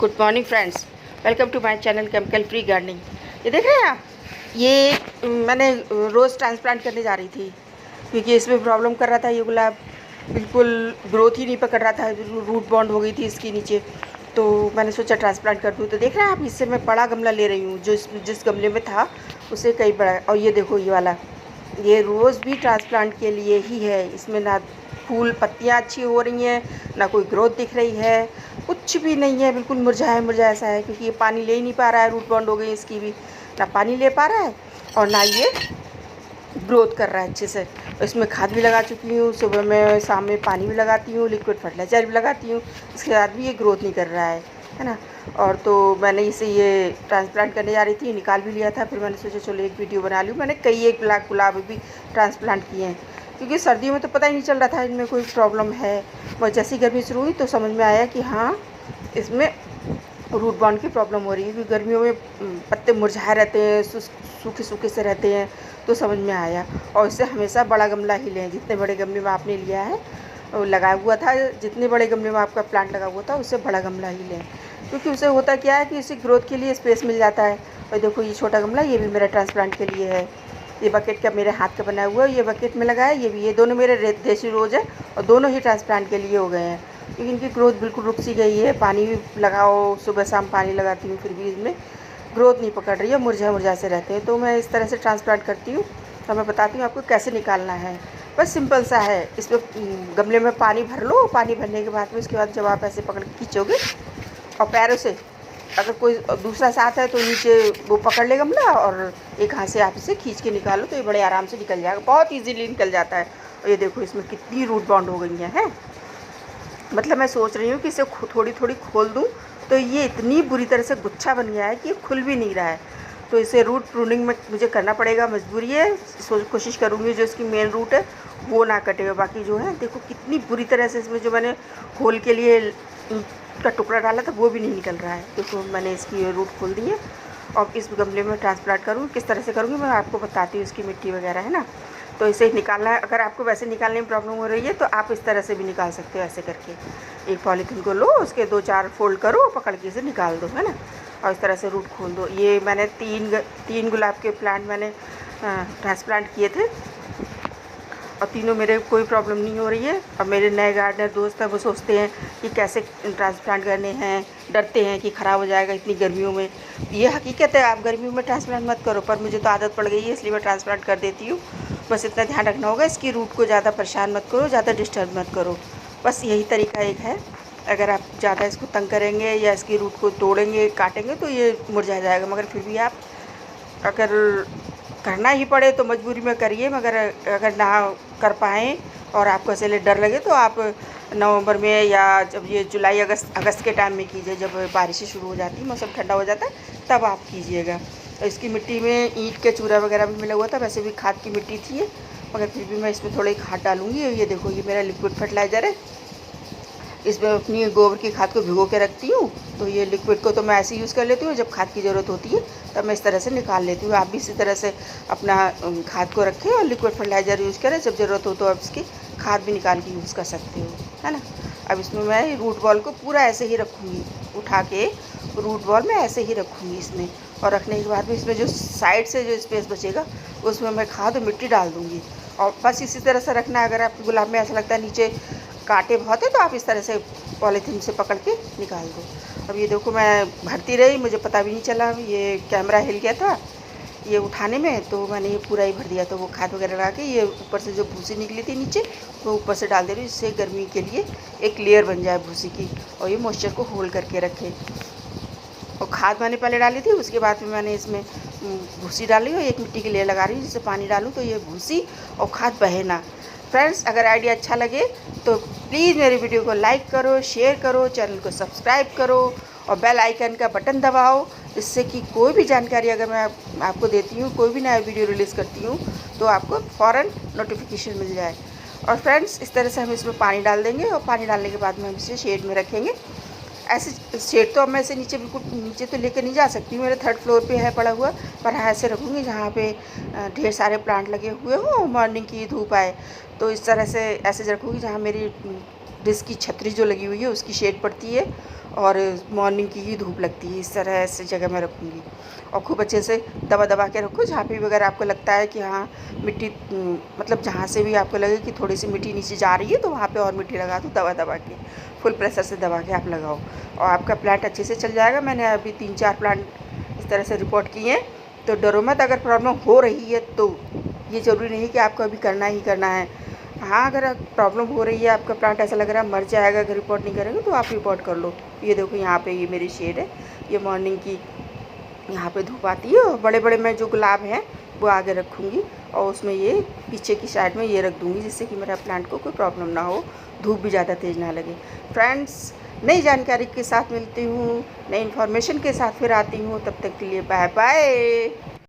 Good morning friends, welcome to my channel chemical free gardening. ये देख रहे हैं आप, ये मैंने रोज़ ट्रांसप्लांट करने जा रही थी क्योंकि इसमें प्रॉब्लम कर रहा था। ये गुलाब बिल्कुल ग्रोथ ही नहीं पकड़ रहा था, रूट बॉन्ड हो गई थी इसके नीचे। तो मैंने सोचा ट्रांसप्लांट कर दूँ। तो देख रहे हैं आप, इससे मैं बड़ा गमला ले रही हूँ। जो जिस गमले में था उससे कई बड़ा। और ये देखो, ये वाला, ये रोज़ भी ट्रांसप्लांट के लिए ही है। इसमें ना फूल पत्तियाँ अच्छी हो रही हैं, ना कोई ग्रोथ दिख रही है, कुछ भी नहीं है, बिल्कुल मुरझाया मुरझाया सा है। क्योंकि ये पानी ले ही नहीं पा रहा है, रूट बॉन्ड हो गई इसकी भी, ना पानी ले पा रहा है और ना ये ग्रोथ कर रहा है अच्छे से। इसमें खाद भी लगा चुकी हूँ, सुबह में शाम में पानी भी लगाती हूँ, लिक्विड फर्टिलाइज़र भी लगाती हूँ, इसके बाद भी ये ग्रोथ नहीं कर रहा है ना। और तो मैंने इसे ये ट्रांसप्लांट करने जा रही थी, निकाल भी लिया था। फिर मैंने सोचा चलो एक वीडियो बना लूँ। मैंने कई एक लाख गुलाब भी ट्रांसप्लांट किए हैं क्योंकि सर्दियों में तो पता ही नहीं चल रहा था इनमें कोई प्रॉब्लम है। और जैसी गर्मी शुरू हुई तो समझ में आया कि हाँ, इसमें रूट बॉन्ड की प्रॉब्लम हो रही है। क्योंकि गर्मियों में पत्ते मुरझाए रहते हैं, सूखे सूखे से रहते हैं। तो समझ में आया, और इससे हमेशा बड़ा गमला ही लें। जितने बड़े गमले में आपने लिया है, लगाया हुआ था, जितने बड़े गमले में आपका प्लांट लगा हुआ था उससे बड़ा गमला ही लें। क्योंकि उससे होता क्या है कि इससे ग्रोथ के लिए स्पेस मिल जाता है। और देखो, ये छोटा गमला, ये भी मेरा ट्रांसप्लांट के लिए है। ये बकेट का मेरे हाथ का बना हुआ है, ये बकेट में लगा है। ये भी, ये दोनों मेरे देसी रोज़ है और दोनों ही ट्रांसप्लांट के लिए हो गए हैं। क्योंकि इनकी ग्रोथ बिल्कुल रुक सी गई है। पानी भी लगाओ, सुबह शाम पानी लगाती हूँ, फिर भी इनमें ग्रोथ नहीं पकड़ रही है, मुरझा से रहते हैं। तो मैं इस तरह से ट्रांसप्लांट करती हूँ। तो मैं बताती हूँ आपको कैसे निकालना है। बस सिंपल सा है। इसमें गमले में पानी भर लो। पानी भरने के बाद में उसके बाद जब आप ऐसे पकड़ के खींचोगे और पैरों से, अगर कोई दूसरा साथ है तो नीचे वो पकड़ ले गमला, और एक हाथ से आप इसे खींच के निकालो तो ये बड़े आराम से निकल जाएगा, बहुत इजीली निकल जाता है। और ये देखो, इसमें कितनी रूट बॉन्ड हो गई हैं। मतलब मैं सोच रही हूँ कि इसे थोड़ी थोड़ी खोल दूँ तो ये इतनी बुरी तरह से गुच्छा बन गया है कि ये खुल भी नहीं रहा है। तो इसे रूट प्रूनिंग में मुझे करना पड़ेगा, मजबूरी है। कोशिश करूँगी जो इसकी मेन रूट है वो ना कटे। बाकी जो है देखो कितनी बुरी तरह से इसमें जो मैंने होल के लिए का टुकड़ा डाला था वो भी नहीं निकल रहा है। देखो, मैंने इसकी रूट खोल दी है। और इस गमले में ट्रांसप्लांट करूँगी, किस तरह से करूँगी मैं आपको बताती हूँ। इसकी मिट्टी वगैरह है ना, तो इसे निकालना है। अगर आपको वैसे निकालने में प्रॉब्लम हो रही है तो आप इस तरह से भी निकाल सकते हो। ऐसे करके एक पॉलीथीन को लो, उसके 2-4 फोल्ड करो, पकड़ के इसे निकाल दो, है ना। और इस तरह से रूट खोल दो। ये मैंने तीन गुलाब के प्लांट मैंने ट्रांसप्लांट किए थे और तीनों मेरे कोई प्रॉब्लम नहीं हो रही है। और मेरे नए गार्डनर दोस्त हैं, वो सोचते हैं कि कैसे ट्रांसप्लांट करने हैं, डरते हैं कि ख़राब हो जाएगा इतनी गर्मियों में। ये हकीकत है, आप गर्मियों में ट्रांसप्लांट मत करो, पर मुझे तो आदत पड़ गई है इसलिए मैं ट्रांसप्लांट कर देती हूँ। बस इतना ध्यान रखना होगा, इसकी रूट को ज़्यादा परेशान मत करो, ज़्यादा डिस्टर्ब मत करो। बस यही तरीका एक है। अगर आप ज़्यादा इसको तंग करेंगे या इसकी रूट को तोड़ेंगे, काटेंगे तो ये मुरझा जाएगा। मगर फिर भी आप अगर करना ही पड़े तो मजबूरी में करिए। मगर अगर ना कर पाएँ और आपको इसलिए डर लगे तो आप नवंबर में, या जब ये जुलाई अगस्त के टाइम में कीजिए, जब बारिशें शुरू हो जाती हैं, मौसम ठंडा हो जाता है, तब आप कीजिएगा। तो इसकी मिट्टी में ईंट के चूरा वगैरह भी मिला हुआ था, वैसे भी खाद की मिट्टी थी, मगर फिर भी मैं इसमें थोड़ी खाद डालूँगी। ये देखो, ये मेरा लिक्विड फर्टिलाइज़र है। इसमें अपनी गोबर की खाद को भिगो के रखती हूँ। तो ये लिक्विड को तो मैं ऐसे यूज़ कर लेती हूँ, जब खाद की ज़रूरत होती है तब मैं इस तरह से निकाल लेती हूँ। आप भी इसी तरह से अपना खाद को रखें और लिक्विड फर्टिलाइज़र यूज़ करें। जब ज़रूरत हो तो आप इसकी खाद भी निकाल के यूज़ कर सकते हो, है ना। अब इसमें मैं रूट बॉल को पूरा ऐसे ही रखूँगी, उठा के रूट बॉल में ऐसे ही रखूँगी इसमें। और रखने के बाद भी इसमें जो साइड से जो स्पेस बचेगा उसमें मैं खाद और मिट्टी डाल दूँगी। और बस इसी तरह से रखना है। अगर आपके गुलाब में ऐसा लगता है नीचे कांटे बहुत है तो आप इस तरह से पॉलीथीन से पकड़ के निकाल दो। अब ये देखो, मैं भरती रही, मुझे पता भी नहीं चला। ये कैमरा हिल गया था ये उठाने में, तो मैंने ये पूरा ही भर दिया। तो वो खाद वगैरह लगा के ये ऊपर से जो भूसी निकली थी नीचे, वो ऊपर से डाल दे रही हूँ, जिससे गर्मी के लिए एक लेयर बन जाए भूसी की और ये मॉइस्चर को होल्ड करके रखे। और खाद मैंने पहले डाली थी, उसके बाद में मैंने इसमें भूसी डाली और एक मिट्टी की लेयर लगा रही हूँ, जिससे पानी डालूँ तो ये भूसी और खाद बहे ना। फ्रेंड्स, अगर आइडिया अच्छा लगे तो प्लीज़ मेरी वीडियो को लाइक करो, शेयर करो, चैनल को सब्सक्राइब करो और बेल आइकन का बटन दबाओ, जिससे कि कोई भी जानकारी अगर मैं आपको देती हूँ, कोई भी नया वीडियो रिलीज़ करती हूँ, तो आपको फ़ौरन नोटिफिकेशन मिल जाए। और फ्रेंड्स, इस तरह से हम इसमें पानी डाल देंगे और पानी डालने के बाद में हम इसे शेड में रखेंगे। ऐसे शेड तो अब मैं इसे नीचे बिल्कुल नीचे तो लेकर नहीं जा सकती हूँ, मेरे 3rd फ्लोर पे है पड़ा हुआ, पर हाँ ऐसे रखूँगी जहाँ पे ढेर सारे प्लांट लगे हुए हों, मॉर्निंग की धूप आए। तो इस तरह से ऐसे रखूँगी जहाँ मेरी डिस्क की छतरी जो लगी हुई है उसकी शेड पड़ती है और मॉर्निंग की ही धूप लगती है। इस तरह ऐसे जगह मैं रखूँगी और खूब अच्छे से दबा दबा के रखो। जहाँ पे भी अगर आपको लगता है कि हाँ मिट्टी मतलब जहाँ से भी आपको लगे कि थोड़ी सी मिट्टी नीचे जा रही है तो वहाँ पे और मिट्टी लगा दो, दबा दबा के फुल प्रेशर से दबा के आप लगाओ और आपका प्लांट अच्छे से चल जाएगा। मैंने अभी 3-4 प्लांट इस तरह से रिपोर्ट किए हैं, तो डरो मत। अगर प्रॉब्लम हो रही है तो ये ज़रूरी नहीं कि आपको अभी करना ही करना है। हाँ, अगर प्रॉब्लम हो रही है, आपका प्लांट ऐसा लग रहा है मर जाएगा अगर रिपोर्ट नहीं करेंगे, तो आप रिपोर्ट कर लो। ये देखो यहाँ पे ये मेरी शेड है, ये मॉर्निंग की यहाँ पे धूप आती है और बड़े बड़े मैं जो गुलाब हैं वो आगे रखूँगी और उसमें ये पीछे की साइड में ये रख दूँगी, जिससे कि मेरा प्लांट को कोई प्रॉब्लम ना हो, धूप भी ज़्यादा तेज़ ना लगे। फ्रेंड्स, नई जानकारी के साथ मिलती हूँ, नई इन्फॉर्मेशन के साथ फिर आती हूँ। तब तक के लिए बाय बाय।